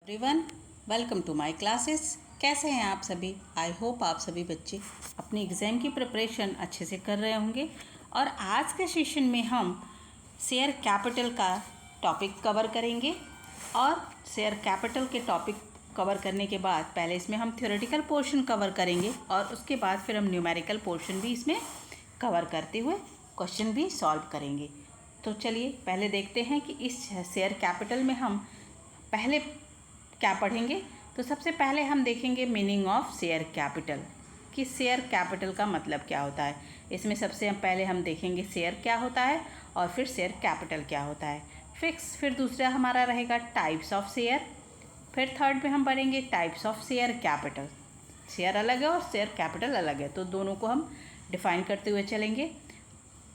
Everyone, welcome to my classes. कैसे हैं आप सभी? आई होप आप सभी बच्चे अपनी एग्ज़ाम की प्रिपरेशन अच्छे से कर रहे होंगे। और आज के सेशन में हम शेयर कैपिटल का टॉपिक कवर करेंगे। और शेयर कैपिटल के टॉपिक कवर करने के बाद पहले इसमें हम थ्योरेटिकल पोर्शन कवर करेंगे और उसके बाद फिर हम न्यूमेरिकल पोर्शन भी इसमें कवर करते हुए क्वेश्चन भी सॉल्व करेंगे। तो चलिए पहले देखते हैं कि इस शेयर कैपिटल में हम पहले क्या पढ़ेंगे। तो सबसे पहले हम देखेंगे मीनिंग ऑफ शेयर कैपिटल, कि शेयर कैपिटल का मतलब क्या होता है। इसमें सबसे पहले हम देखेंगे शेयर क्या होता है और फिर शेयर कैपिटल क्या होता है। फिर दूसरा हमारा रहेगा टाइप्स ऑफ शेयर। फिर थर्ड में हम पढ़ेंगे types of share capital. Share अलग है और शेयर कैपिटल अलग है, तो दोनों को हम डिफाइन करते हुए चलेंगे।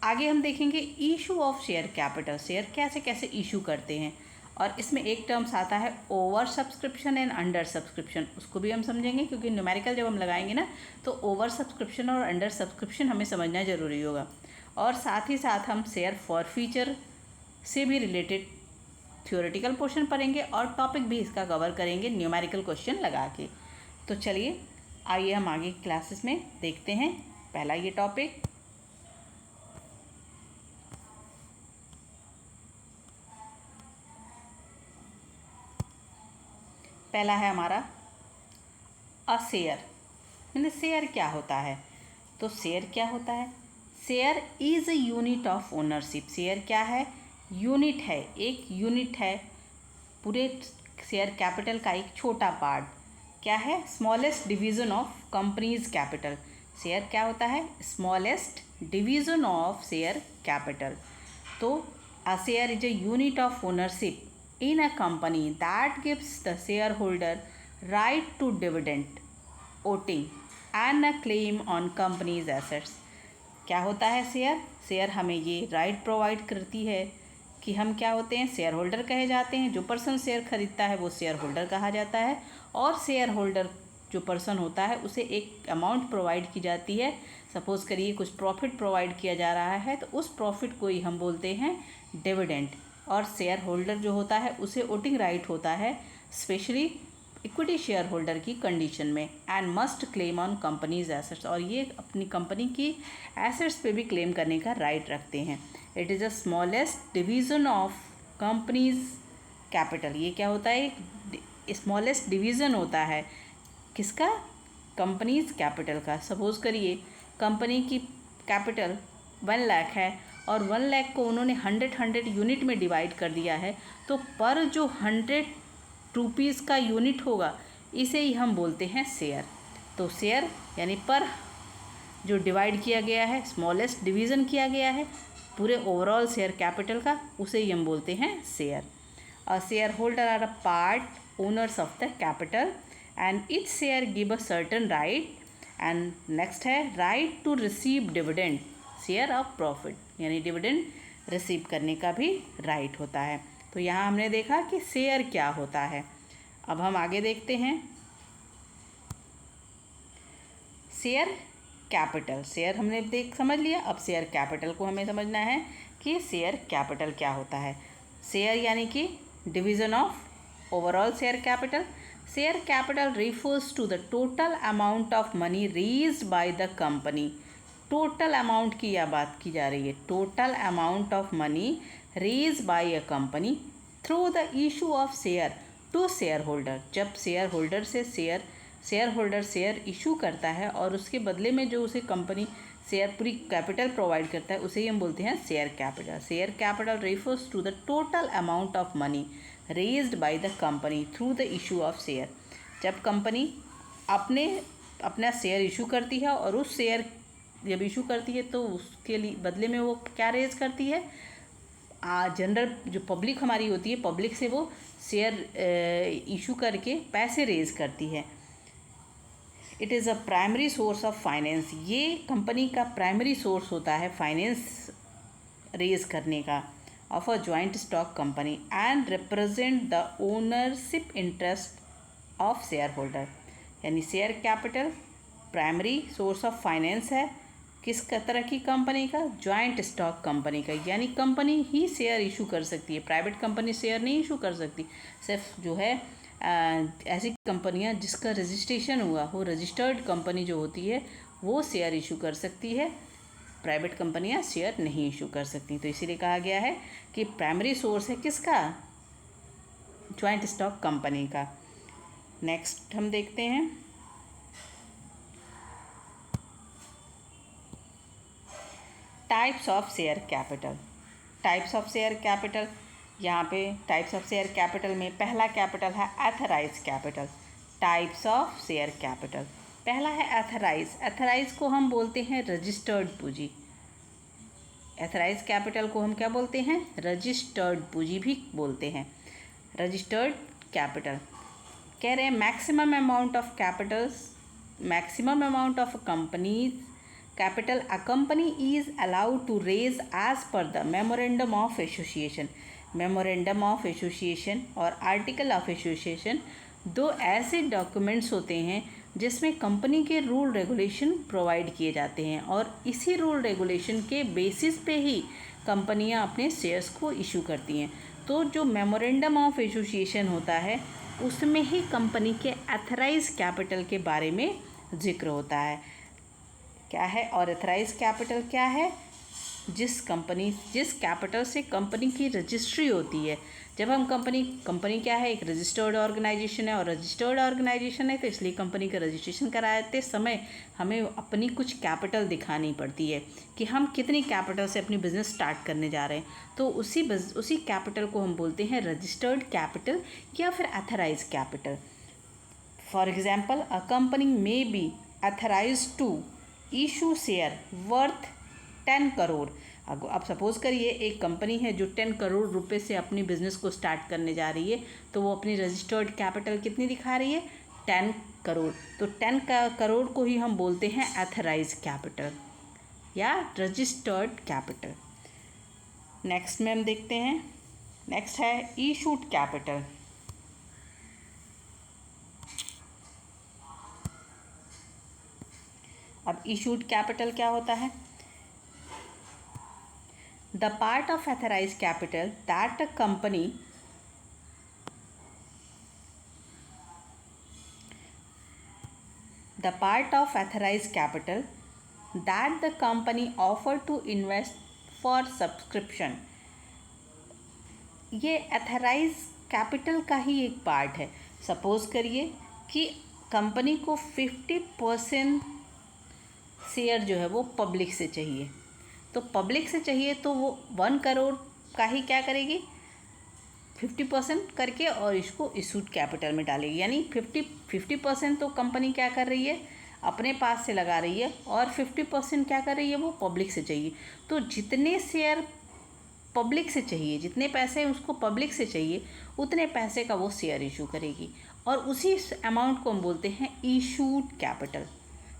आगे हम देखेंगे issue of share capital, share कैसे कैसे इशू करते हैं। और इसमें एक टर्म्स आता है over subscription and under subscription, उसको भी हम समझेंगे क्योंकि न्यूमेरिकल जब हम लगाएंगे ना तो ओवर सब्सक्रिप्शन और अंडर सब्सक्रिप्शन हमें समझना ज़रूरी होगा। और साथ ही साथ हम शेयर फॉरफीचर से भी रिलेटेड थ्योरेटिकल पोर्शन पढ़ेंगे और टॉपिक भी इसका कवर करेंगे न्यूमेरिकल क्वेश्चन लगा के। तो चलिए आइए हम आगे क्लासेस में देखते हैं पहला ये टॉपिक। पहला है हमारा अ शेयर। मैंने शेयर क्या होता है? तो शेयर क्या होता है? Share is a unit of ownership. Share क्या है? यूनिट है, एक यूनिट है पूरे शेयर कैपिटल का एक छोटा पार्ट। क्या है? Smallest division of companies capital. Share क्या होता है? Smallest division of share capital. तो a share is a unit of ownership in a company that gives the shareholder right to dividend, voting and a claim on company's assets। क्या होता है share? Share हमें ये right provide करती है कि हम क्या होते हैं, शेयर होल्डर कहे जाते हैं। जो पर्सन शेयर खरीदता है वो शेयर होल्डर कहा जाता है। और शेयर होल्डर जो पर्सन होता है उसे एक अमाउंट प्रोवाइड की जाती है। सपोज़ करिए कुछ प्रॉफिट प्रोवाइड किया जा रहा है तो उस प्रॉफिट को ही हम बोलते हैं डिविडेंड। और शेयर होल्डर जो होता है उसे वोटिंग राइट होता है, स्पेशली इक्विटी शेयर होल्डर की कंडीशन में। And must claim on companies assets, और ये अपनी कंपनी की एसेट्स पे भी क्लेम करने का राइट रखते हैं। It is a smallest division of companies capital. ये क्या होता है? स्मॉलेस्ट डिवीज़न होता है किसका? कंपनीज कैपिटल का। सपोज़ करिए कंपनी की कैपिटल 1 लाख है और 1 लाख को उन्होंने 100 यूनिट में डिवाइड कर दिया है, तो पर जो 100 रुपीज़ का यूनिट होगा इसे ही हम बोलते हैं शेयर। तो शेयर यानी पर जो डिवाइड किया गया है, स्मॉलेस्ट डिवीज़न किया गया है पूरे ओवरऑल शेयर कैपिटल का, उसे ही हम बोलते हैं share. A share holder are a part owners of the capital and each share give a certain right. And next है right to receive dividend, share of profit, यानी डिविडेंड रिसीव करने का भी राइट होता है। तो यहाँ हमने देखा कि शेयर क्या होता है। अब हम आगे देखते हैं शेयर कैपिटल। शेयर हमने समझ लिया, अब शेयर कैपिटल को हमें समझना है कि शेयर कैपिटल क्या होता है। शेयर यानी कि division of overall share capital. Share capital refers to the total amount of money raised by the company. Total amount की यह बात की जा रही है, total amount of money raise by a company through the issue of share to shareholder. जब shareholder से shareholder share issue करता है और उसके बदले में जो उसे कंपनी शेयर पूरी कैपिटल प्रोवाइड करता है उसे ही हम बोलते हैं share capital. Share capital refers to the total amount of money raised by the company through the issue of share. जब कंपनी अपना शेयर इशू करती है और उस शेयर जब इशू करती है तो उसके लिए बदले में वो क्या रेज करती है, जनरल जो पब्लिक हमारी होती है, पब्लिक से वो शेयर इशू करके पैसे रेज करती है। It is a primary source of finance. ये कंपनी का प्राइमरी सोर्स होता है फाइनेंस रेज करने का of a joint stock company and represent the ownership interest of share holder. यानी share capital primary source of finance है किस तरह की कंपनी का? जॉइंट स्टॉक कंपनी का। यानी कंपनी ही शेयर इशू कर सकती है, प्राइवेट कंपनी शेयर नहीं इशू कर सकती। सिर्फ जो है ऐसी कंपनियां जिसका रजिस्ट्रेशन हुआ हो, रजिस्टर्ड कंपनी जो होती है वो शेयर इशू कर सकती है, प्राइवेट कंपनियां शेयर नहीं इशू कर सकती। तो इसीलिए कहा गया है कि प्राइमरी सोर्स है किसका, ज्वाइंट स्टॉक कंपनी का। नेक्स्ट हम देखते हैं types of share capital. Types of share capital, यहाँ पे टाइप्स ऑफ शेयर कैपिटल में पहला कैपिटल है authorised capital. Types of share capital, पहला है एथराइज। एथराइज को हम बोलते हैं रजिस्टर्ड पूंजी। एथराइज कैपिटल को हम क्या बोलते हैं, रजिस्टर्ड पूंजी भी बोलते हैं। रजिस्टर्ड कैपिटल कह रहे हैं maximum amount of Capitals, maximum amount of companies capital a company is allowed to raise as per the memorandum of association। memorandum of association और article of association दो ऐसे डॉक्यूमेंट्स होते हैं जिसमें कंपनी के रूल रेगुलेशन प्रोवाइड किए जाते हैं और इसी रूल रेगुलेशन के बेसिस पे ही कंपनियां अपने शेयर्स को इशू करती हैं। तो जो मेमोरेंडम ऑफ एसोसिएशन होता है उसमें ही कंपनी के एथराइज कैपिटल के बारे में जिक्र होता है। क्या है और एथराइज कैपिटल क्या है, जिस कैपिटल से कंपनी की रजिस्ट्री होती है। जब हम कंपनी क्या है, एक रजिस्टर्ड ऑर्गेनाइजेशन है और रजिस्टर्ड ऑर्गेनाइजेशन है तो इसलिए कंपनी का रजिस्ट्रेशन कराते समय हमें अपनी कुछ कैपिटल दिखानी पड़ती है कि हम कितनी कैपिटल से अपनी बिजनेस स्टार्ट करने जा रहे हैं। तो उसी कैपिटल को हम बोलते हैं रजिस्टर्ड कैपिटल या फिर authorised capital. For example a company may be authorised to issue share worth 10 crore. अब सपोज़ करिए एक कंपनी है जो 10 करोड़ रुपए से अपनी बिज़नेस को स्टार्ट करने जा रही है, तो वो अपनी रजिस्टर्ड कैपिटल कितनी दिखा रही है, 10 करोड़। तो 10 करोड़ को ही हम बोलते हैं एथराइज कैपिटल या रजिस्टर्ड कैपिटल। नेक्स्ट में हम देखते हैं, नेक्स्ट है इशूड कैपिटल। अब इशूड कैपिटल क्या होता है, the part of authorised capital that a company the part of authorised capital that the company offer to invest for subscription. ये एथराइज कैपिटल का ही एक पार्ट है। सपोज करिए कि कंपनी को 50% शेयर जो है वो पब्लिक से चाहिए, तो पब्लिक से चाहिए तो वो 1 करोड़ का ही क्या करेगी, 50% करके और इसको इशूड कैपिटल में डालेगी। यानी 50% तो कंपनी क्या कर रही है, अपने पास से लगा रही है और 50% क्या कर रही है, वो पब्लिक से चाहिए। तो जितने शेयर पब्लिक से चाहिए, जितने पैसे उसको पब्लिक से चाहिए उतने पैसे का वो शेयर इशू करेगी और उसी अमाउंट को हम बोलते हैं इशूड कैपिटल।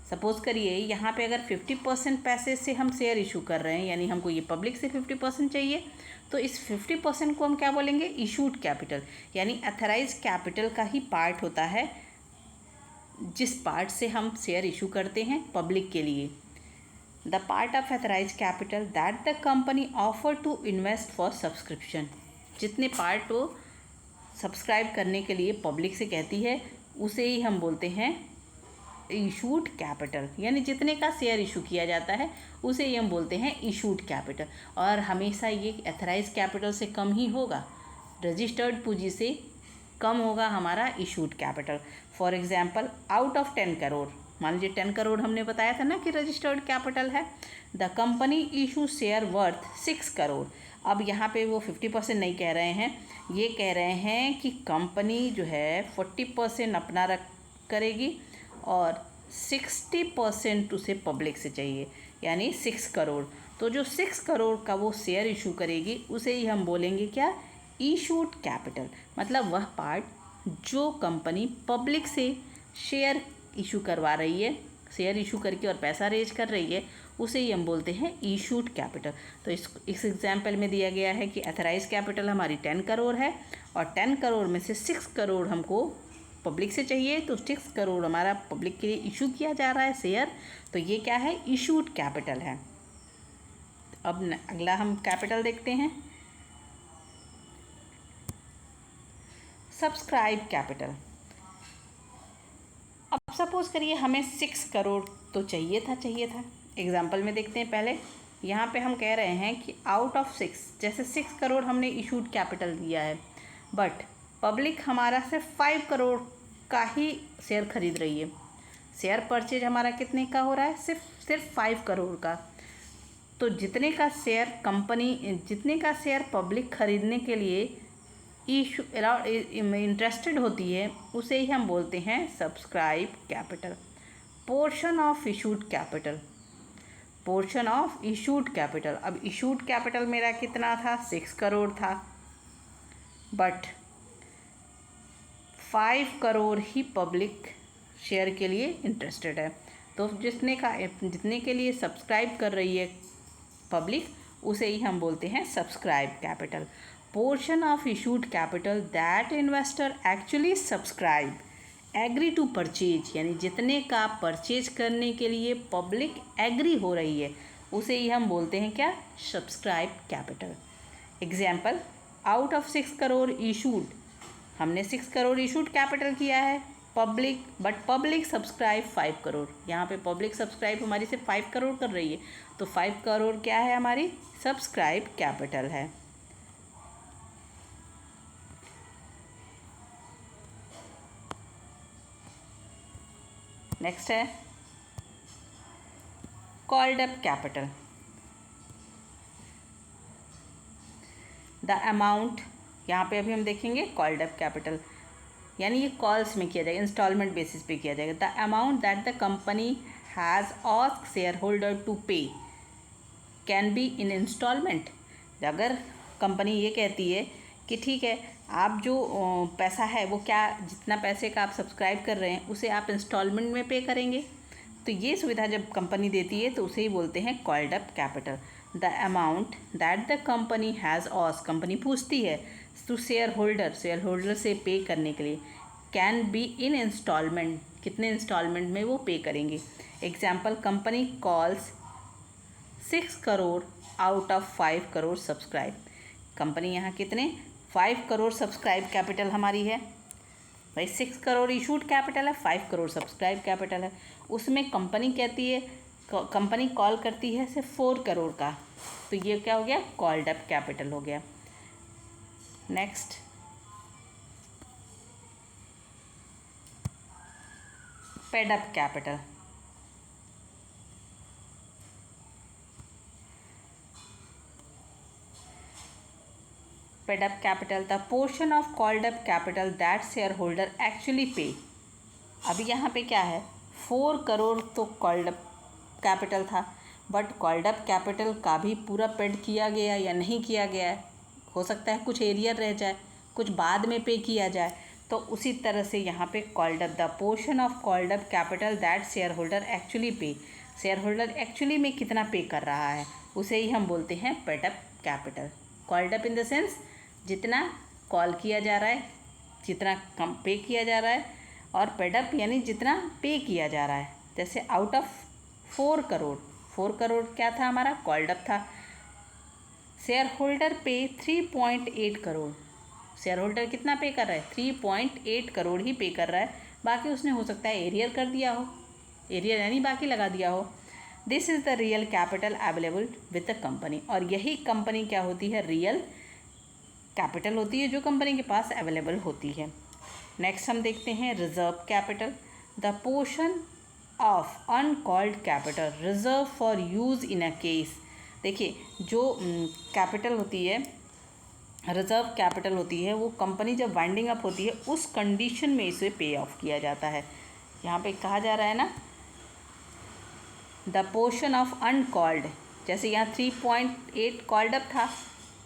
सपोज़ करिए यहाँ पे अगर 50% पैसे से हम शेयर इशू कर रहे हैं, यानी हमको ये पब्लिक से 50% चाहिए, तो इस 50% को हम क्या बोलेंगे, इशूड कैपिटल। यानी एथराइज कैपिटल का ही पार्ट होता है जिस पार्ट से हम शेयर इशू करते हैं पब्लिक के लिए। The part of authorised capital that the company offer to invest for subscription. जितने पार्ट वो सब्सक्राइब करने के लिए पब्लिक से कहती है उसे ही हम बोलते हैं इशूड कैपिटल। यानी जितने का शेयर इशू किया जाता है उसे ही हम बोलते हैं इशूड कैपिटल। और हमेशा ये एथराइज कैपिटल से कम ही होगा, रजिस्टर्ड पूंजी से कम होगा हमारा issued capital. For example out of 10 crore, मान लीजिए 10 करोड़ हमने बताया था ना कि रजिस्टर्ड कैपिटल है, the company issue share worth 6 crore. अब यहाँ पे वो 50% नहीं कह रहे हैं, ये कह रहे हैं कि कंपनी जो है 40% अपना करेगी और 60% उसे पब्लिक से चाहिए, यानी 6 करोड़। तो जो 6 करोड़ का वो शेयर इशू करेगी उसे ही हम बोलेंगे क्या, इशूड कैपिटल। मतलब वह पार्ट जो कंपनी पब्लिक से शेयर इशू करवा रही है, शेयर इशू करके और पैसा रेज कर रही है, उसे ही हम बोलते हैं इशूड कैपिटल। तो इस एग्जाम्पल में दिया गया है कि एथराइज कैपिटल हमारी 10 करोड़ है और 10 करोड़ में से 6 करोड़ हमको पब्लिक से चाहिए, तो 6 करोड़ हमारा पब्लिक के लिए इशू किया जा रहा है शेयर, तो ये क्या है, इशूड कैपिटल है। अब अगला हम कैपिटल देखते हैं, सब्सक्राइब कैपिटल। अब सपोज करिए हमें 6 करोड़ तो चाहिए था। एग्जाम्पल में देखते हैं पहले। यहाँ पे हम कह रहे हैं कि आउट ऑफ 6, जैसे 6 करोड़ हमने इशूड कैपिटल दिया है, बट पब्लिक हमारा सिर्फ 5 करोड़ का ही शेयर खरीद रही है। शेयर परचेज हमारा कितने का हो रहा है? सिर्फ 5 करोड़ का। तो जितने का शेयर पब्लिक खरीदने के लिए इंटरेस्टेड होती है, उसे ही हम बोलते हैं subscribe capital. Portion of issued capital. अब इशूड कैपिटल मेरा कितना था? 6 करोड़ था, but 5 crore he public share के लिए इंटरेस्टेड है। तो जितने के लिए सब्सक्राइब कर रही है पब्लिक, उसे ही हम बोलते हैं subscribe capital. Portion of issued capital that investor actually subscribe agree to purchase, यानी जितने का परचेज करने के लिए पब्लिक एग्री हो रही है, उसे ही हम बोलते हैं क्या? Subscribe capital. Example, out of 6 crore issued, हमने 6 करोड़ इशूड कैपिटल किया है पब्लिक सब्सक्राइब 5 करोड़। यहाँ पे पब्लिक सब्सक्राइब हमारी सिर्फ 5 करोड़ कर रही है, तो 5 करोड़ क्या है? हमारी सब्सक्राइब कैपिटल है। नेक्स्ट है called up capital. The amount, यहाँ पे अभी हम देखेंगे कॉल्ड अप कैपिटल, यानी ये कॉल्स में किया जाएगा, इंस्टॉलमेंट बेसिस पे किया जाएगा। The amount that the company has asked shareholder to pay can be in installment. अगर कंपनी ये कहती है कि ठीक है, आप जो पैसा है वो जितना पैसे का आप सब्सक्राइब कर रहे हैं उसे आप इंस्टॉलमेंट में पे करेंगे, तो ये सुविधा जब कंपनी देती है तो उसे ही बोलते हैं called up capital. The amount that the company has asked, company पूछती है टू शेयर होल्डर से पे करने के लिए, कैन बी इन इंस्टॉलमेंट, कितने इंस्टॉलमेंट में वो पे करेंगे। Example, company calls 6 crore out of 5 crore subscribe. Company यहाँ कितने? 5 करोड़ सब्सक्राइब कैपिटल हमारी है भाई। 6 करोड़ इशूड कैपिटल है, 5 करोड़ सब्सक्राइब कैपिटल है। उसमें कंपनी कहती है, कंपनी कॉल करती है सिर्फ 4 करोड़ का, तो ये क्या हो गया? कॉल्ड अप कैपिटल हो गया। Next, paid up capital. Paid up capital, the portion of called up capital that share holder actually पे। अभी यहाँ पे क्या है? 4 करोड़ तो कॉल्ड अप कैपिटल था, बट कॉल्ड अप कैपिटल का भी पूरा पेड किया गया या नहीं किया गया है, हो सकता है कुछ एरियर रह जाए, कुछ बाद में पे किया जाए। तो उसी तरह से यहाँ पे called up, the portion of called up capital that share holder actually पे, शेयर होल्डर एक्चुअली में कितना पे कर रहा है, उसे ही हम बोलते हैं paid up capital. Called up in the sense जितना कॉल किया जा रहा है, जितना कम पे किया जा रहा है, और पेड अप यानी जितना पे किया जा रहा है। जैसे आउट ऑफ 4 करोड़ क्या था हमारा? कॉल्ड अप था। शेयर होल्डर पे 3.8 करोड़, शेयर होल्डर कितना पे कर रहा है? 3.8 करोड़ ही पे कर रहा है, बाकी उसने हो सकता है एरियर कर दिया हो, एरियर यानी बाकी लगा दिया हो। This is the real capital available with the company, और यही कंपनी क्या होती है? रियल कैपिटल होती है जो कंपनी के पास अवेलेबल होती है। नेक्स्ट हम देखते हैं reserve capital, the portion of uncalled capital reserve for use in a case. देखिए, जो कैपिटल होती है, रिजर्व कैपिटल होती है, वो कंपनी जब वाइंडिंग अप होती है उस कंडीशन में इसे पे ऑफ किया जाता है। यहाँ पे कहा जा रहा है ना, द पोर्शन ऑफ अनकॉल्ड, जैसे यहाँ 3.8 कॉल्ड अप था,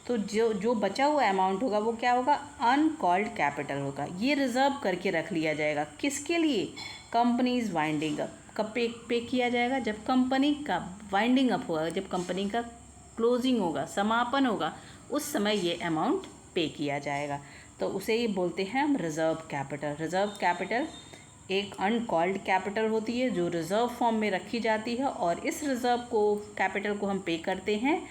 तो जो बचा हुआ अमाउंट होगा वो क्या होगा? अनकॉल्ड कैपिटल होगा। ये रिजर्व करके रख लिया जाएगा, किसके लिए? Companies winding up. कब पे किया जाएगा? जब कंपनी का वाइंडिंग अप होगा, जब कंपनी का क्लोजिंग होगा, समापन होगा, उस समय ये अमाउंट पे किया जाएगा, तो उसे ही बोलते हैं हम रिजर्व कैपिटल। रिजर्व कैपिटल एक अनकॉल्ड कैपिटल होती है जो रिजर्व फॉर्म में रखी जाती है, और इस रिजर्व कैपिटल को हम पे करते हैं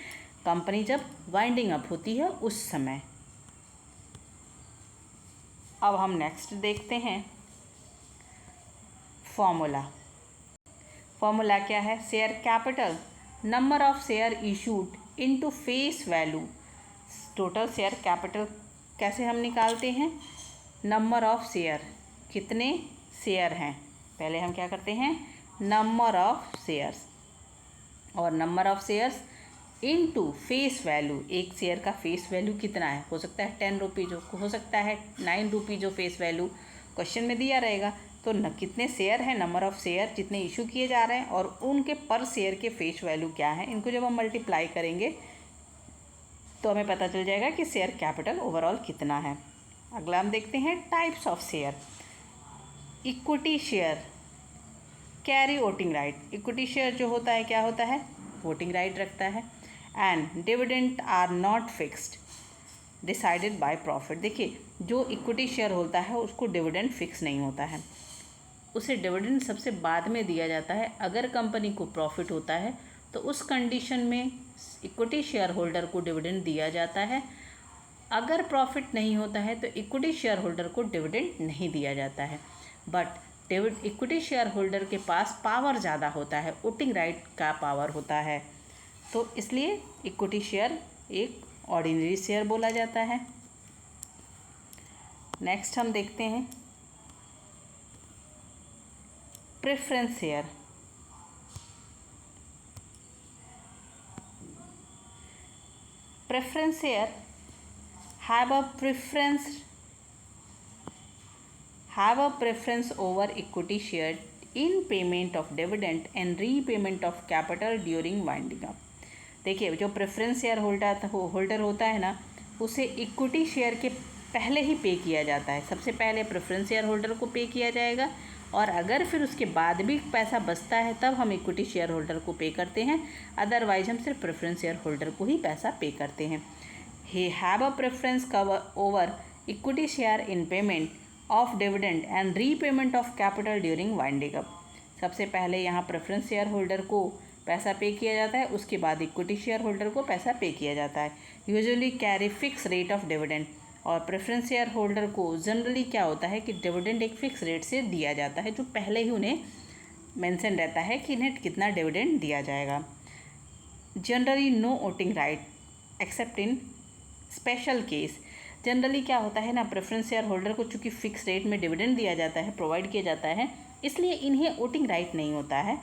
कंपनी जब वाइंडिंग अप होती है उस समय। अब हम नेक्स्ट देखते हैं फॉर्मूला। फॉर्मूला क्या है? Share capital number of share issued into face value. Total share capital कैसे हम निकालते हैं? नंबर ऑफ शेयर, कितने शेयर हैं, पहले हम क्या करते हैं, नंबर ऑफ शेयर्स, और number of shares into face value. एक शेयर का फेस वैल्यू कितना है? हो सकता है 10 रुपीज़, हो सकता है 9 रुपीज़, जो फेस वैल्यू क्वेश्चन में दिया रहेगा। तो कितने शेयर हैं, नंबर ऑफ शेयर जितने इशू किए जा रहे हैं, और उनके पर शेयर के फेस वैल्यू क्या है, इनको जब हम मल्टीप्लाई करेंगे तो हमें पता चल जाएगा कि शेयर कैपिटल ओवरऑल कितना है। अगला हम देखते हैं types of share. Equity share carry voting right. Equity share जो होता है क्या होता है? वोटिंग राइट रखता है। And dividend are not fixed decided by profit. देखिए, जो इक्विटी शेयर होता है उसको डिविडेंड फिक्स नहीं होता है, उसे डिविडेंड सबसे बाद में दिया जाता है। अगर कंपनी को प्रॉफिट होता है तो उस कंडीशन में इक्विटी शेयर होल्डर को डिविडेंड दिया जाता है। अगर प्रॉफिट नहीं होता है तो इक्विटी शेयर होल्डर को डिविडेंड नहीं दिया जाता है। बट इक्विटी शेयर होल्डर के पास पावर ज़्यादा होता है, वोटिंग राइट का पावर होता है, तो इसलिए इक्विटी शेयर एक ऑर्डिनरी शेयर बोला जाता है। नेक्स्ट हम देखते हैं preference share. Preference share have a preference over equity share in payment of dividend and repayment of capital during winding up। देखिए, जो प्रेफरेंस शेयर होल्डर होता है ना, उसे इक्विटी शेयर के पहले ही पे किया जाता है। सबसे पहले प्रेफरेंस शेयर होल्डर को पे किया जाएगा, और अगर फिर उसके बाद भी पैसा बचता है तब हम इक्विटी शेयर होल्डर को पे करते हैं। अदरवाइज हम सिर्फ प्रेफरेंस शेयर होल्डर को ही पैसा पे करते हैं। He have a preference cover over equity share in payment of dividend and repayment of capital during winding up। सबसे पहले यहाँ प्रेफरेंस शेयर होल्डर को पैसा पे किया जाता है, उसके बाद इक्विटी शेयर होल्डर को पैसा पे किया जाता है। Usually carry fix rate of dividend, और प्रेफरेंस शेयर होल्डर को जनरली क्या होता है कि डिविडेंड एक फिक्स रेट से दिया जाता है, जो पहले ही उन्हें मेंशन रहता है कि इन्हें कितना डिविडेंड दिया जाएगा। Generally no voting right except in special case. Generally क्या होता है ना, प्रेफरेंस शेयर होल्डर को चूँकि फिक्स रेट में डिविडेंड दिया जाता है, प्रोवाइड किया जाता है, इसलिए इन्हें वोटिंग राइट नहीं होता है।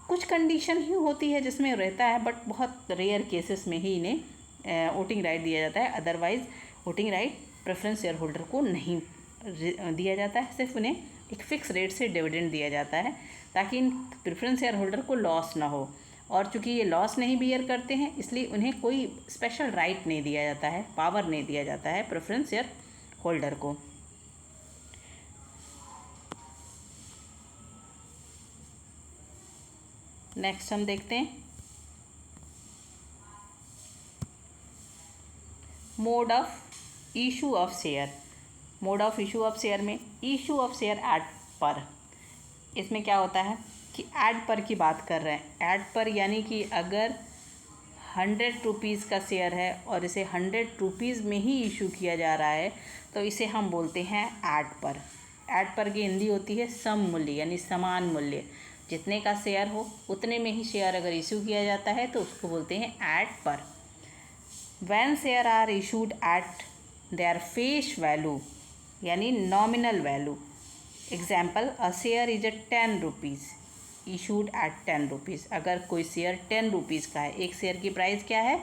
कुछ कंडीशन ही होती है जिसमें रहता है, बट बहुत रेयर केसेस में ही इन्हें वोटिंग राइट दिया जाता है। Otherwise voting right preference share holder को नहीं दिया जाता है, सिर्फ उन्हें एक फ़िक्स रेट से डिविडेंड दिया जाता है ताकि इन प्रेफरेंस शेयर होल्डर को लॉस ना हो। और चूँकि ये लॉस नहीं बियर करते हैं, इसलिए उन्हें कोई स्पेशल राइट नहीं दिया जाता है, पावर नहीं दिया जाता है प्रेफरेंस शेयर होल्डर को। नेक्स्ट हम देखते हैं mode of issue of share. Mode of issue of share में इशू ऑफ शेयर एट पर, इसमें क्या होता है कि एड पर की बात कर रहे हैं। एड पर यानी कि अगर 100 रुपीज़ का शेयर है और इसे 100 रुपीज़ में ही इशू किया जा रहा है, तो इसे हम बोलते हैं एड पर। एड पर की हिंदी होती है सम मूल्य, यानी समान मूल्य। जितने का शेयर हो उतने में ही शेयर अगर इशू किया जाता है तो उसको बोलते हैं at par. When share are issued at their face value यानी nominal value. Example, a share is 10 rupees issued at 10 rupees. अगर कोई शेयर 10 रुपीज़ का है, एक शेयर की प्राइस क्या है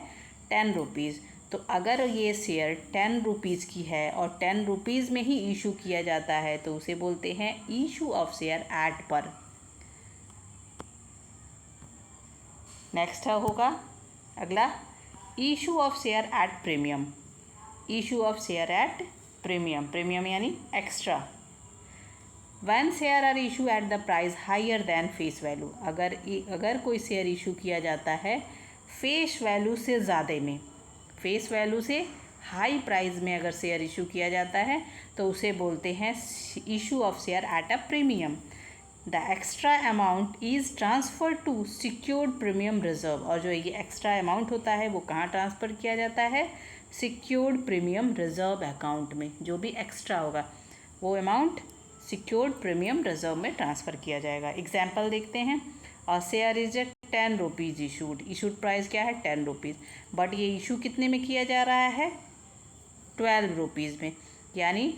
10 रुपीज़, तो अगर ये शेयर 10 रुपीज़ की है और 10 रुपीज़ में ही इशू किया जाता है तो उसे बोलते हैं issue of share at par. Next होगा अगला issue of share at premium. Issue of share at premium, premium यानी extra. One share are issue at the price higher than face value. अगर कोई शेयर इशू किया जाता है face value से ज़्यादा में, फेस वैल्यू से हाई प्राइस में अगर शेयर इशू किया जाता है तो उसे बोलते हैं issue of share at a premium. The extra amount is transfer to secured premium reserve. और जो ये एक्स्ट्रा अमाउंट होता है वो कहाँ ट्रांसफ़र किया जाता है, सिक्योर्ड प्रीमियम रिजर्व अकाउंट में। जो भी एक्स्ट्रा होगा, वो अमाउंट सिक्योर्ड प्रीमियम रिजर्व में ट्रांसफ़र किया जाएगा। एग्जाम्पल देखते हैं। अ share is 10 rupees issued price क्या है 10 रुपीज़, बट ये इशू कितने में किया जा रहा है 12 रुपीज़ में, यानी